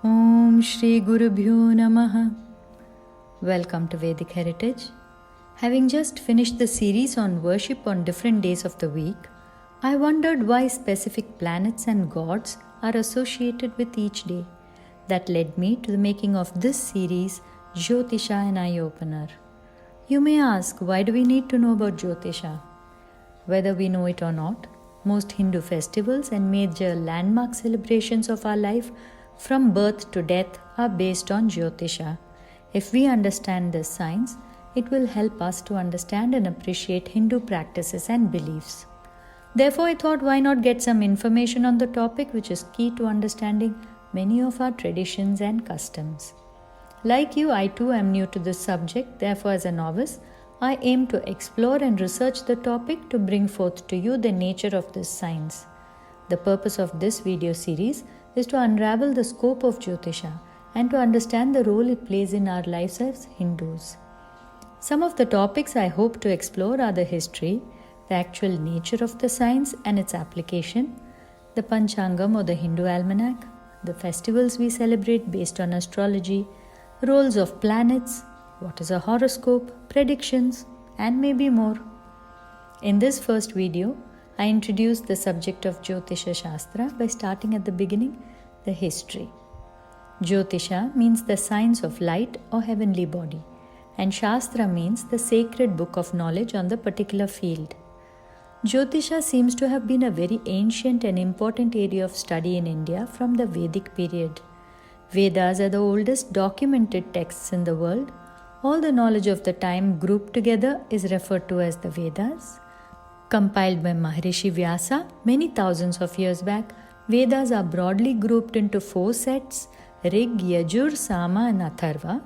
Om Shri Gurubhyo Namaha. Welcome to Vedic Heritage. Having just finished the series on worship on different days of the week, I wondered why specific planets and gods are associated with each day. That led me to the making of this series, Jyotisha, an Eye Opener. You may ask, why do we need to know about Jyotisha? Whether we know it or not, most Hindu festivals and major landmark celebrations of our life from birth to death are based on Jyotisha. If we understand this science, it will help us to understand and appreciate Hindu practices and beliefs. Therefore, I thought, why not get some information on the topic, which is key to understanding many of our traditions and customs. Like you, I too am new to this subject. Therefore, as a novice, I aim to explore and research the topic to bring forth to you the nature of this science. The purpose of this video series is to unravel the scope of Jyotisha and to understand the role it plays in our lives as Hindus. Some of the topics I hope to explore are the history, the actual nature of the science and its application, the Panchangam or the Hindu almanac, the festivals we celebrate based on astrology, roles of planets, what is a horoscope, predictions, and maybe more. In this first video, I introduce the subject of Jyotisha Shastra by starting at the beginning, the history. Jyotisha means the science of light or heavenly body, and Shastra means the sacred book of knowledge on the particular field. Jyotisha seems to have been a very ancient and important area of study in India from the Vedic period. Vedas are the oldest documented texts in the world. All the knowledge of the time grouped together is referred to as the Vedas. Compiled by Maharishi Vyasa many thousands of years back, Vedas are broadly grouped into 4 sets: Rig, Yajur, Sama and Atharva.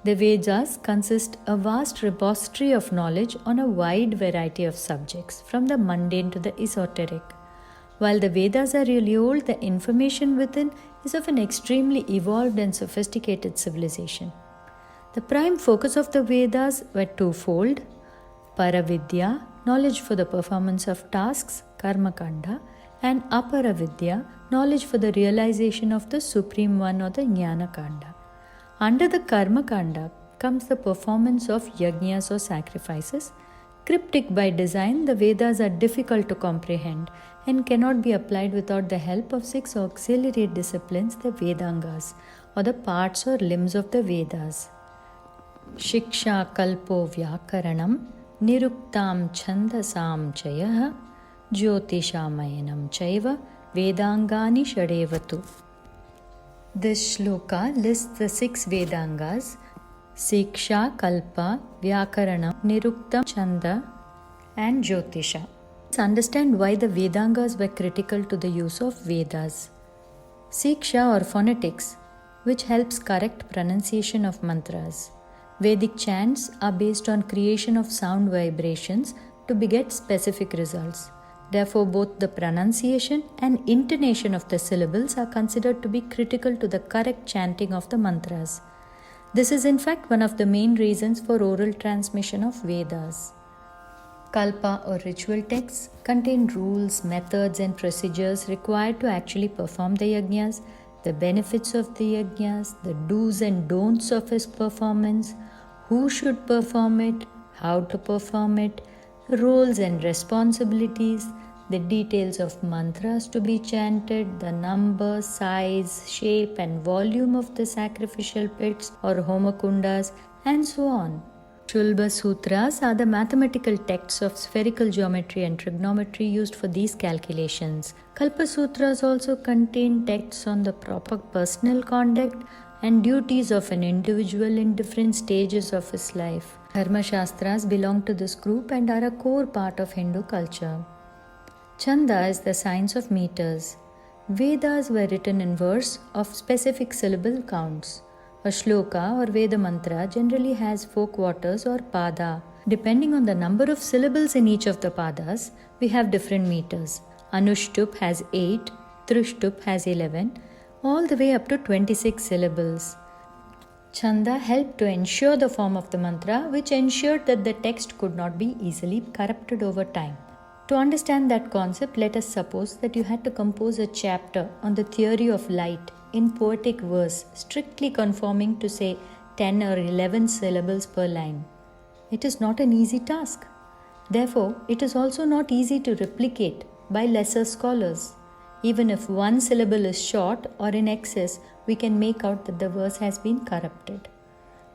The Vedas consist a vast repository of knowledge on a wide variety of subjects, from the mundane to the esoteric. While the Vedas are really old, the information within is of an extremely evolved and sophisticated civilization. The prime focus of the Vedas were twofold: Paravidya, knowledge for the performance of tasks, Karma Kanda, and Aparavidya, knowledge for the realization of the Supreme One or the Jnana Kanda. Under the Karma Kanda comes the performance of yajnas or sacrifices. Cryptic by design, the Vedas are difficult to comprehend and cannot be applied without the help of 6 auxiliary disciplines, the Vedangas, or the parts or limbs of the Vedas. Shiksha Kalpo Vyakaranam Niruktam Chandasam Chayah Jyotishamayinam Chaiva Vedangani Shadevatu. This shloka lists the 6 Vedangas: Siksha, Kalpa, Vyakarana, Nirukta, Chanda, and Jyotisha. Let's understand why the Vedangas were critical to the use of Vedas. Siksha or phonetics, which helps correct pronunciation of mantras. Vedic chants are based on creation of sound vibrations to beget specific results. Therefore, both the pronunciation and intonation of the syllables are considered to be critical to the correct chanting of the mantras. This is in fact one of the main reasons for oral transmission of Vedas. Kalpa or ritual texts contain rules, methods and procedures required to actually perform the yajnas, the benefits of the yajnas, the do's and don'ts of his performance, who should perform it, how to perform it, roles and responsibilities, the details of mantras to be chanted, the number, size, shape and volume of the sacrificial pits or homakundas, and so on. Shulba Sutras are the mathematical texts of spherical geometry and trigonometry used for these calculations. Kalpa Sutras also contain texts on the proper personal conduct and duties of an individual in different stages of his life. Dharma Shastras belong to this group and are a core part of Hindu culture. Chanda is the science of meters. Vedas were written in verse of specific syllable counts. A shloka or Veda mantra generally has 4 quarters or pada. Depending on the number of syllables in each of the padas, we have different meters. Anushtup has 8, Trishtup has 11, all the way up to 26 syllables. Chanda helped to ensure the form of the mantra, which ensured that the text could not be easily corrupted over time. To understand that concept, let us suppose that you had to compose a chapter on the theory of light in poetic verse, strictly conforming to say 10 or 11 syllables per line. It is not an easy task. Therefore, it is also not easy to replicate by lesser scholars. Even if one syllable is short or in excess, we can make out that the verse has been corrupted.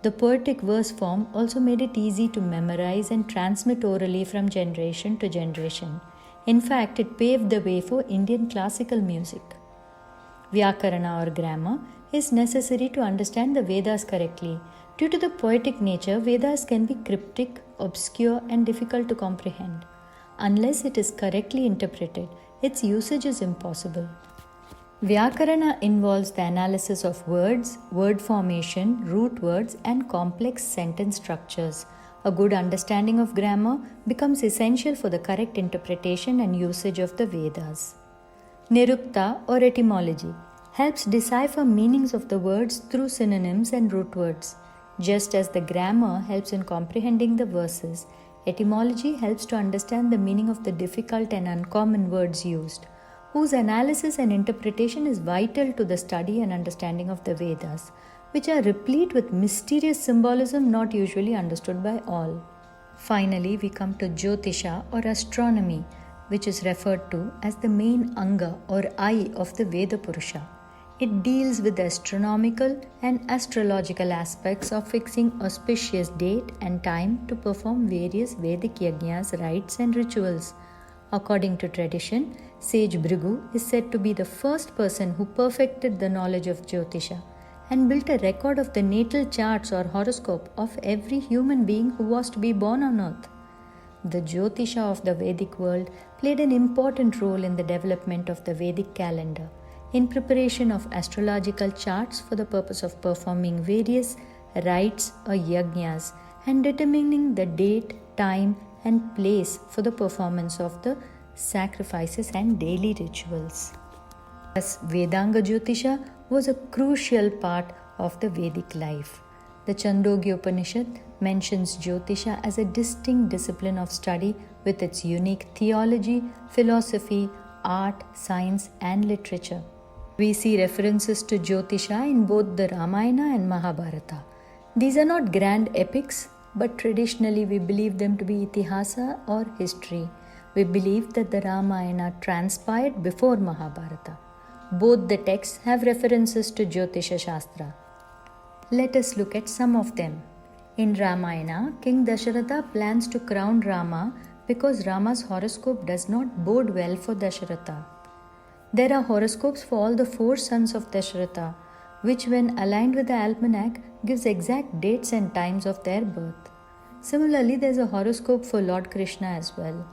The poetic verse form also made it easy to memorize and transmit orally from generation to generation. In fact, it paved the way for Indian classical music. Vyakarana or grammar is necessary to understand the Vedas correctly. Due to the poetic nature, Vedas can be cryptic, obscure, and difficult to comprehend. Unless it is correctly interpreted, its usage is impossible. Vyakarana involves the analysis of words, word formation, root words, and complex sentence structures. A good understanding of grammar becomes essential for the correct interpretation and usage of the Vedas. Nirukta or etymology helps decipher meanings of the words through synonyms and root words. Just as the grammar helps in comprehending the verses, etymology helps to understand the meaning of the difficult and uncommon words used, whose analysis and interpretation is vital to the study and understanding of the Vedas, which are replete with mysterious symbolism not usually understood by all. Finally, we come to Jyotisha or astronomy, which is referred to as the main anga or eye of the Veda Purusha. It deals with the astronomical and astrological aspects of fixing auspicious date and time to perform various Vedic yajnas, rites, and rituals. According to tradition, sage Bhrigu is said to be the first person who perfected the knowledge of Jyotisha and built a record of the natal charts or horoscope of every human being who was to be born on earth. The Jyotisha of the Vedic world played an important role in the development of the Vedic calendar, in preparation of astrological charts for the purpose of performing various rites or yajnas and determining the date, time, and place for the performance of the sacrifices and daily rituals. Thus, Vedanga Jyotisha was a crucial part of the Vedic life. The Chandogya Upanishad mentions Jyotisha as a distinct discipline of study with its unique theology, philosophy, art, science, and literature. We see references to Jyotisha in both the Ramayana and Mahabharata. These are not grand epics, but traditionally we believe them to be itihasa or history. We believe that the Ramayana transpired before Mahabharata. Both the texts have references to Jyotisha Shastra. Let us look at some of them. In Ramayana, King Dasharatha plans to crown Rama because Rama's horoscope does not bode well for Dasharatha. There are horoscopes for all the 4 sons of Dasharatha, which when aligned with the almanac gives exact dates and times of their birth. Similarly, there is a horoscope for Lord Krishna as well.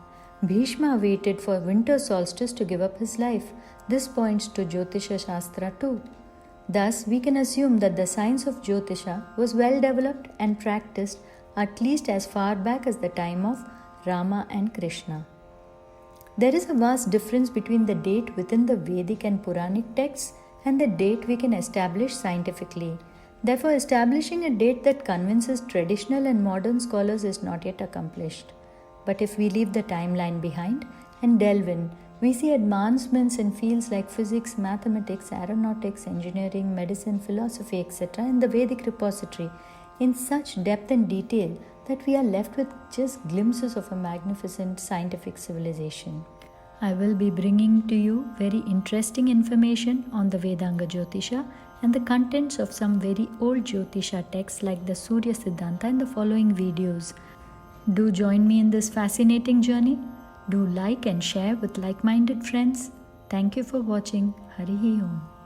Bhishma waited for winter solstice to give up his life. This points to Jyotisha Shastra too. Thus, we can assume that the science of Jyotisha was well developed and practiced at least as far back as the time of Rama and Krishna. There is a vast difference between the date within the Vedic and Puranic texts and the date we can establish scientifically. Therefore, establishing a date that convinces traditional and modern scholars is not yet accomplished. But if we leave the timeline behind and delve in, we see advancements in fields like physics, mathematics, aeronautics, engineering, medicine, philosophy, etc. in the Vedic repository in such depth and detail that we are left with just glimpses of a magnificent scientific civilization. I will be bringing to you very interesting information on the Vedanga Jyotisha and the contents of some very old Jyotisha texts like the Surya Siddhanta in the following videos. Do join me in this fascinating journey. Do like and share with like-minded friends. Thank you for watching. Harihi Om.